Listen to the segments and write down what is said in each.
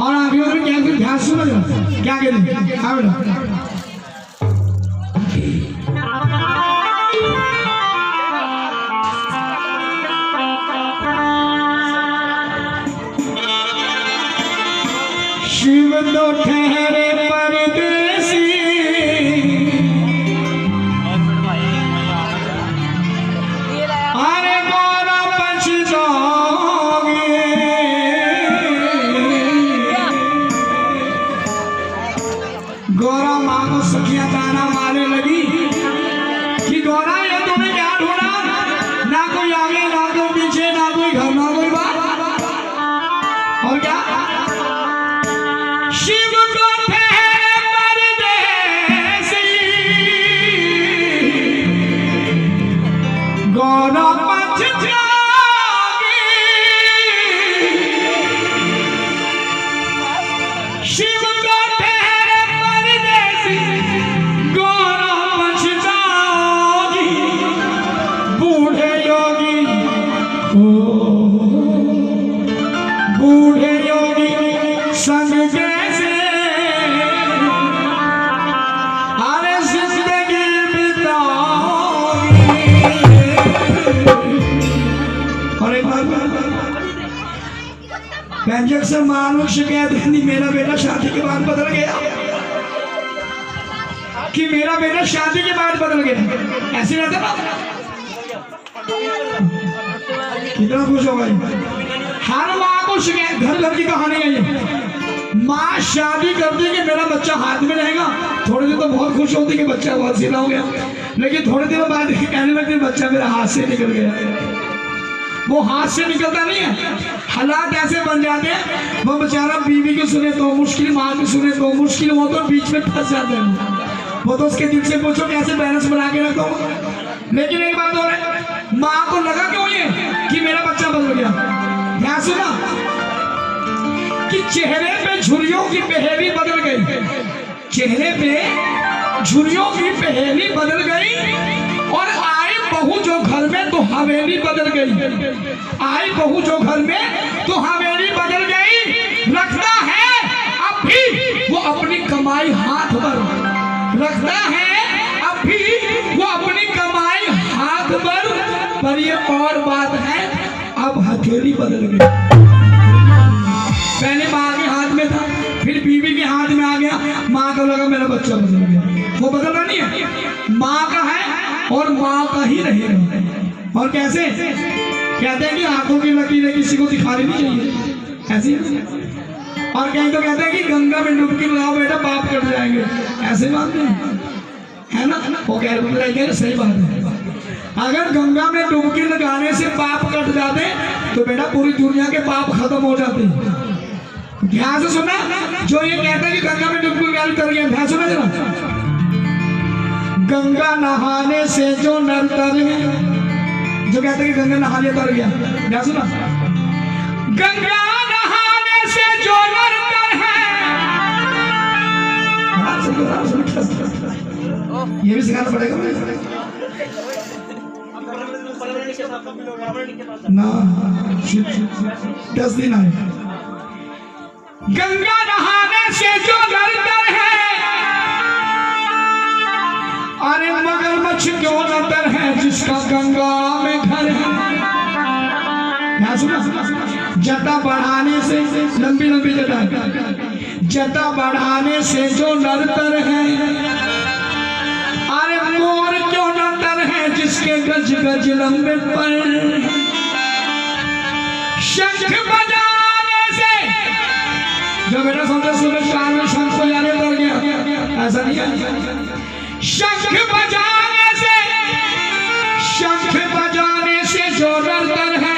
और आगे में क्या कुछ ध्यान सुनो क्या करें हाँ बेटा शिव तो ठहरे परदेसी अरे गौरा पछताओगे गौरा माँ को सखिया ताना मारने लगी कि गौरा ये तूने क्या ढूंढा ना कोई आगे ना कोई पीछे ना कोई घर ना कोई बात और क्या शिव को ठहरे परदेसी गौरा पछताओगे शिव को ठहरे परदेसी गौरा पछताओगी बूढ़े योगी बूढ़े योगी संग कैसे अरे जिंदगी बिताओगी और एक बात व्यंजक से मानुष कहते नहीं मेरा बेटा शादी के बाद बदल गया कि मेरा बेटा शादी के बाद बदल गया ऐसे रहता ना कितना खुश हो गई हर माँ को शिकायत घर घर की कहानी है ये माँ शादी करती कि मेरा बच्चा हाथ में रहेगा थोड़ी देर तो बहुत खुश होती कि बच्चा बहुत सीधा हो गया लेकिन थोड़ी देर बाद कहने लगती बच्चा मेरा हाथ से निकल गया वो हाथ से निकलता नहीं है हालात ऐसे बन जाते हैं वो बेचारा बीवी की सुने तो मुश्किल माँ की सुने तो मुश्किल वो तो बीच में फंस जाते हैं वो तो उसके दिल से पूछो कैसे बैलेंस बना के रखो लेकिन एक बात और है माँ को लगा क्यों ये कि मेरा बच्चा बदल गया ध्यान सुना कि चेहरे पे झुर्रियों की पहेली बदल गई चेहरे पे झुर्रियों की पहेली बदल गई और आई बहू जो घर में तो हवेली बदल गई आई बहू जो घर में तो हवेली बदल गई रखता है अब भी वो अपनी कमाई हाथ पर रखता है अब भी वो अपनी कमाई हाथ पर ये और बात है अब हथेली बदल गई पहले माँ के हाथ में था फिर बीवी के हाथ में आ गया माँ को लगा मेरा बच्चा बदल गया वो बदलना नहीं है माँ का है और माँ का ही रहेगा और कैसे कहते हैं कि आंखों की लकीरें किसी को दिखानी नहीं चाहिए ऐसी और कहीं तो कहते हैं कि गंगा में डुबकी लगाओ बेटा पाप कट जाएंगे ऐसे बात नहीं है ना वो कह रहे सही बात है अगर गंगा में डुबकी लगाने से पाप कट जाते तो बेटा पूरी दुनिया के पाप खत्म हो जाते ध्यान से सुना जो ये कहता है कि गंगा में डुबकी लगाने तर गया ध्यान सुना जरा गंगा नहाने से जो नर तर है जो कहते हैं कि गंगा नहा लिया तर गया ध्यान सुना गंगा नहाने से जो नर तर है ये भी सिखाना पड़ेगा ना 10 दिन आए गंगा नहाने से जो नर है अरे मगरमच्छ क्यों नतर है जिसका गंगा में घर है जटा बढ़ाने से लंबी लंबी जटा बढ़ाने से जो नरतर है अरे मोर क्यों नतर है जिसके गज गज लंबे पर शंख बजाने से जो बेटा समझे सुबह शाम में शंख बजाने लग गया ऐसा नहीं है शंख बजाने से जो नरतर है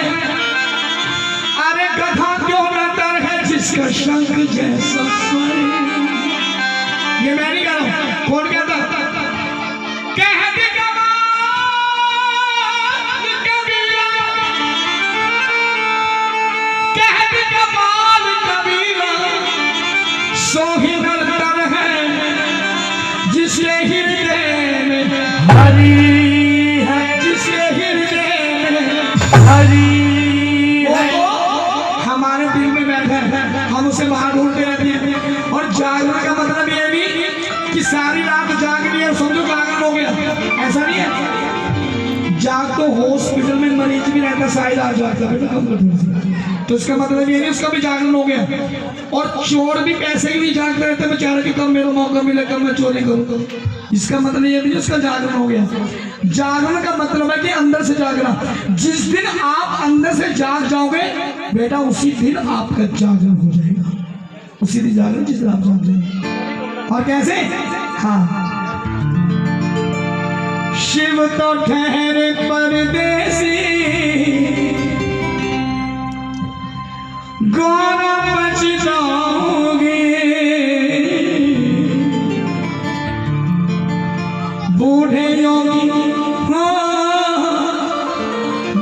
अरे गधा क्यों नतर है जिसका शंख जैसा स्वर ये मैं नहीं कह रहा हूं कौन कहता कहते कमाल कबीरा सोही नतर है जिसके हृदय में हरि है जिसके हृदय में हरि है हमारे दिल में बैठा है हम हम उसे बाहर ढूंढते रहते हैं। और जागरण का मतलब ये नहीं कि सारी रात जाग लिया समझो जागरण हो गया, ऐसा नहीं है। जाग तो हॉस्पिटल में मरीज भी रहता शायद आ जाता बेटा कम कर, तो इसका मतलब ये नहीं उसका भी जागरण हो गया। और चोर भी पैसे के लिए जागते रहते बेचारे कि कब मेरा मौका मिले कब मैं चोरी करूँ, इसका मतलब ये नहीं उसका जागरण हो गया। जागरण का मतलब है कि अंदर से जागना। जिस दिन आप अंदर से जाग जाओगे बेटा उसी दिन आपका जागरण हो जाएगा, उसी दिन जागरण जिस दिन आप जाग जाएंगे। और कैसे? हाँ, शिव तो ठहरे परदेसी गौरा बचताओगे, बूढ़े योगी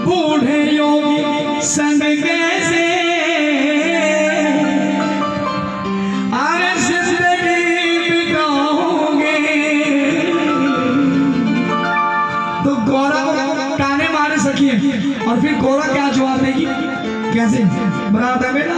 बूढ़े योगी संग कैसे अरे जिंदगी बिताओगे। तो गौरा को ताने मारे सकिए और फिर गौरा क्या जवाब देगी, कैसे बराबर है बेटा?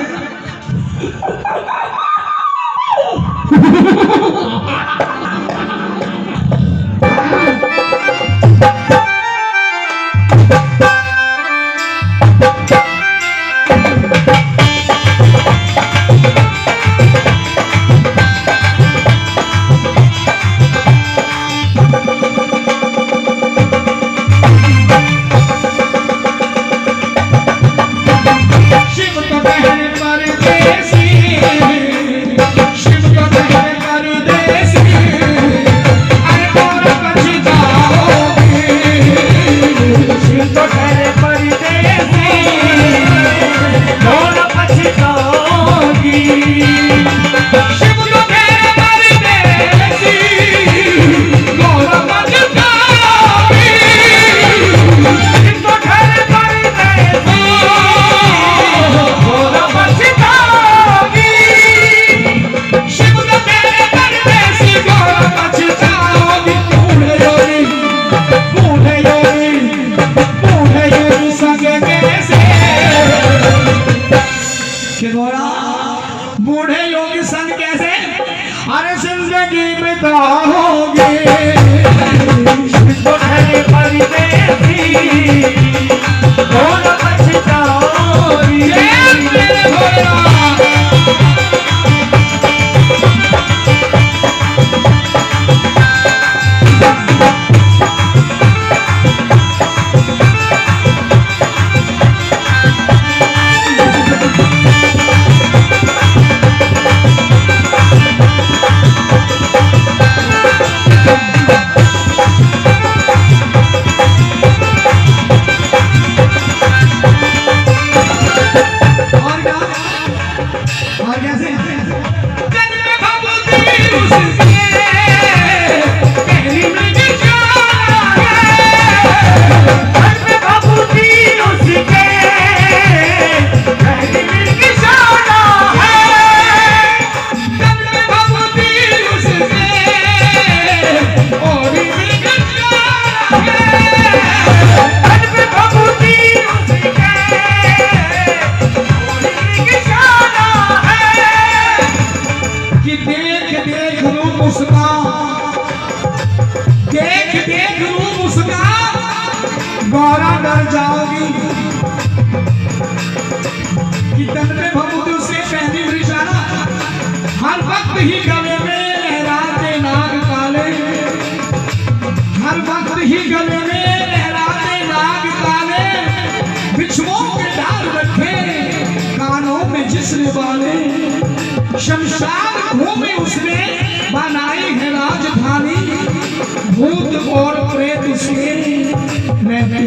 बूढ़े योगी संग कैसे अरे जिंदगी बिताओगे, गौरा बचताओगे। गौरा डर जाओगी कि तन में भभूति उससे पहली निशाना हर वक्त ही गले में लहराते नाग काले, हर वक्त ही गले में लहराते नाग काले, बिच्छुओं के डाल रखे कानों में जिस्म वाले, शमशान भूमि उसने बनाई है राजधानी, भूत और प्रेत उसके रहते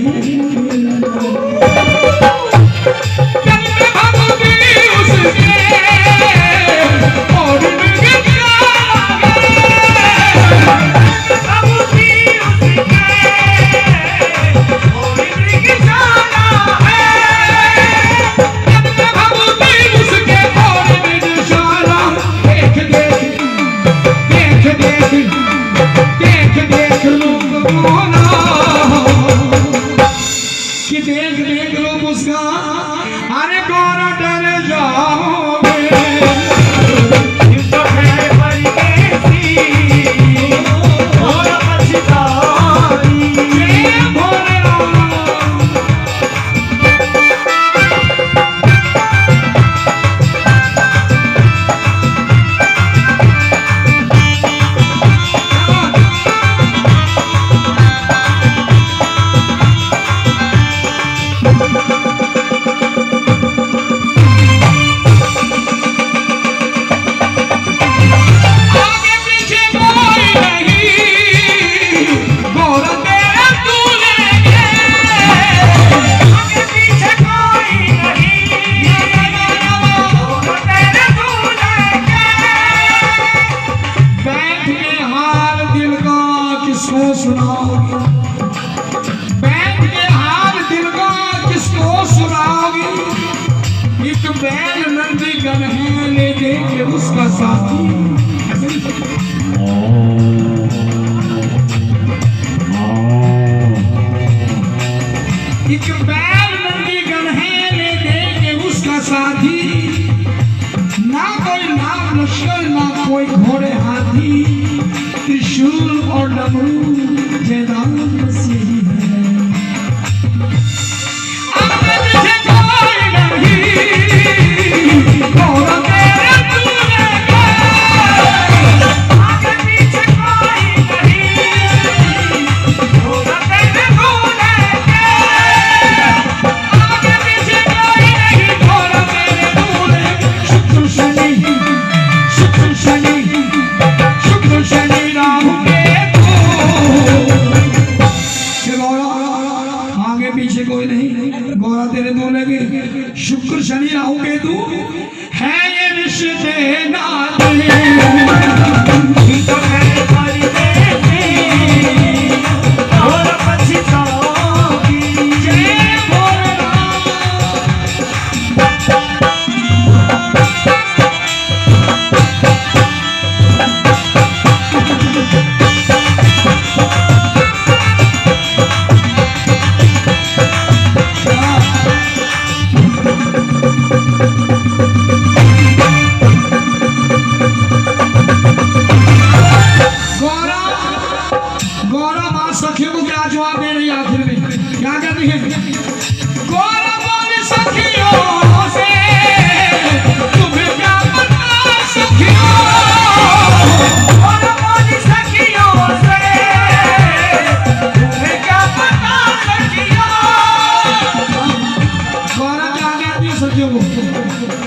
ले देखे उसका साथी। एक बैल नंगी गन्हेले देखे उसका साथी, ना कोई नाम लश्कर ना कोई घोड़े हाथी, त्रिशूल और डमरू जयदान बस यही है। पीछे कोई नहीं, गौरा तेरे दूल्हे के शुक्र शनि राहु केतु है ये रिश्ते नाते।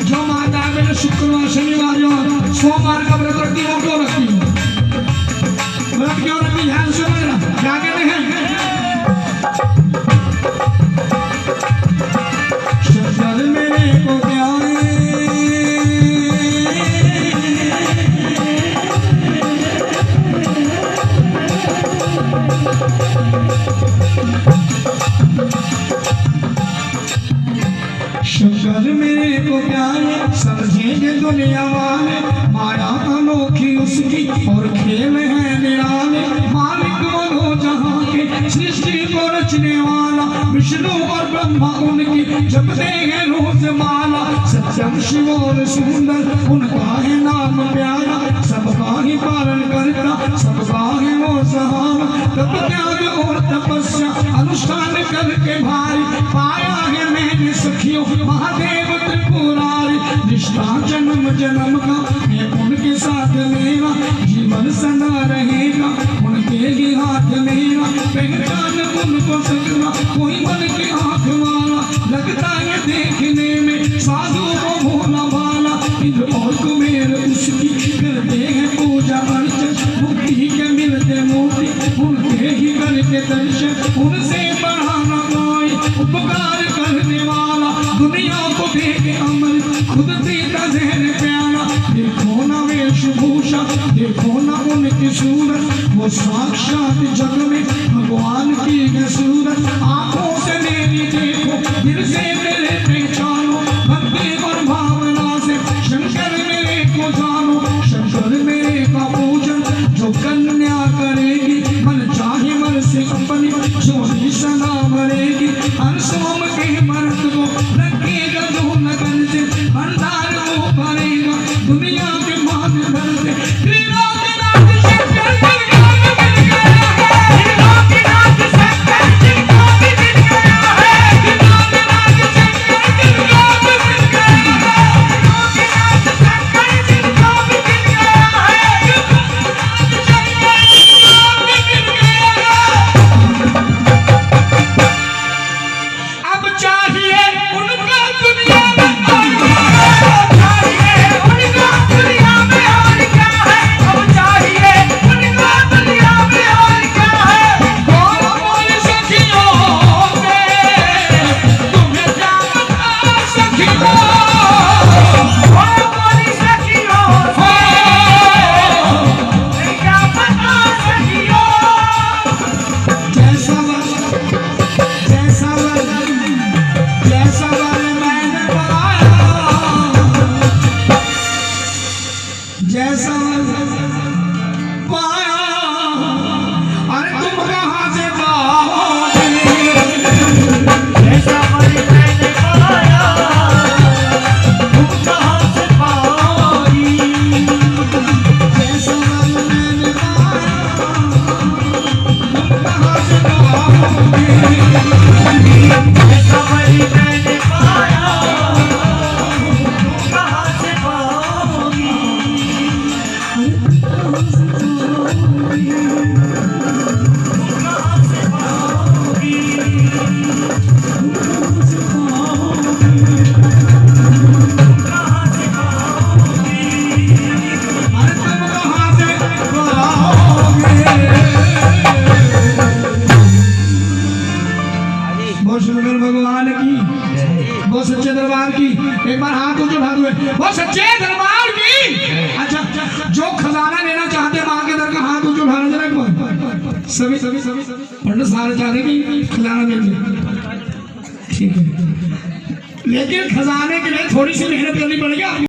जो माता मैंने शुक्रवार शनिवार और सोमवार का व्रत रखती है, वो क्यों रखती है? व्रत क्यों रखती? ध्यान से मेरा क्या कहते हैं? शंकर मेरे को प्यारे शंकर मेरे को प्यारे समझेंगे दुनिया वाले, माया अनोखी उसकी और खेल है निराले। मालिक बनो जहाँ के सृष्टि को रचने वाला, विष्णु और ब्रह्मा उनकी जपते हैं रोज माला। सत्यम शिव और सुंदर उनका है नाम प्यारा, सबका ही पालन करता सबका है वो सहारा। तप त्याग और तपस्या अनुष्ठान करके भारी, पाया है मैंने सखियों महादेव त्रिपुरारी। रिश्ता जन्म जन्म का है उनके साथ मेरा, जीवन सदा रहेगा उनके ही हाथ मेरा। पहचान उनको सकना कोई मन के आँख वाला, लगता है देखने में साधु वो भोला भाला। इंद्र और कुबेर उसकी करते हैं पूजा अर्चन, मुक्ति के मिलते मोती उनके ही करके दर्शन। उनसे बढ़ाना कोई उपकार करने वाला, दुनिया को देखे अमर खुद पीता जहर प्याला। देखो ना वेशभूषा देखो ना उनकी सूरत, वो साक्षात जग में भगवान की है सूरत। आंखों से मेरी देखो दिल से मेरे पहचानो, भक्ति और भावना से शंकर मेरे को जानो। शंकर मेरे का पूजन जो कन्या करेगी, मन चाहे मन से अपनी जोड़ी सदा भरेगी। हर सोम के मर्द को रखेगा जो लगन से, भंडार वो भरेगा दुनिया के माध्यम से। जैसा पाया अरे तुम कहाँ से पाओगे जैसा मरी मैंने पाया तुम कहाँ से पाओगी जैसा मैंने पाया तुम कहाँ से पाओगे जैसा मरी मैंने पाया तुम कहाँ से पाओगी अरे तुम कहाँ से पाओगे बहुत सुंदर भगवान की बहुत सच्चे दरबार की एक बार हाथ ऊंचे उठा दो बहुत सच्चे दरबार की अच्छा जो खजाना लेना चाहते माँ के दर का हाथ ऊंचे उठाना जरा एक बार सभी पंडित सारे चाहते कि खजाना मिल जाए ठीक है लेकिन खजाने के लिए थोड़ी सी मेहनत करनी पड़ेगी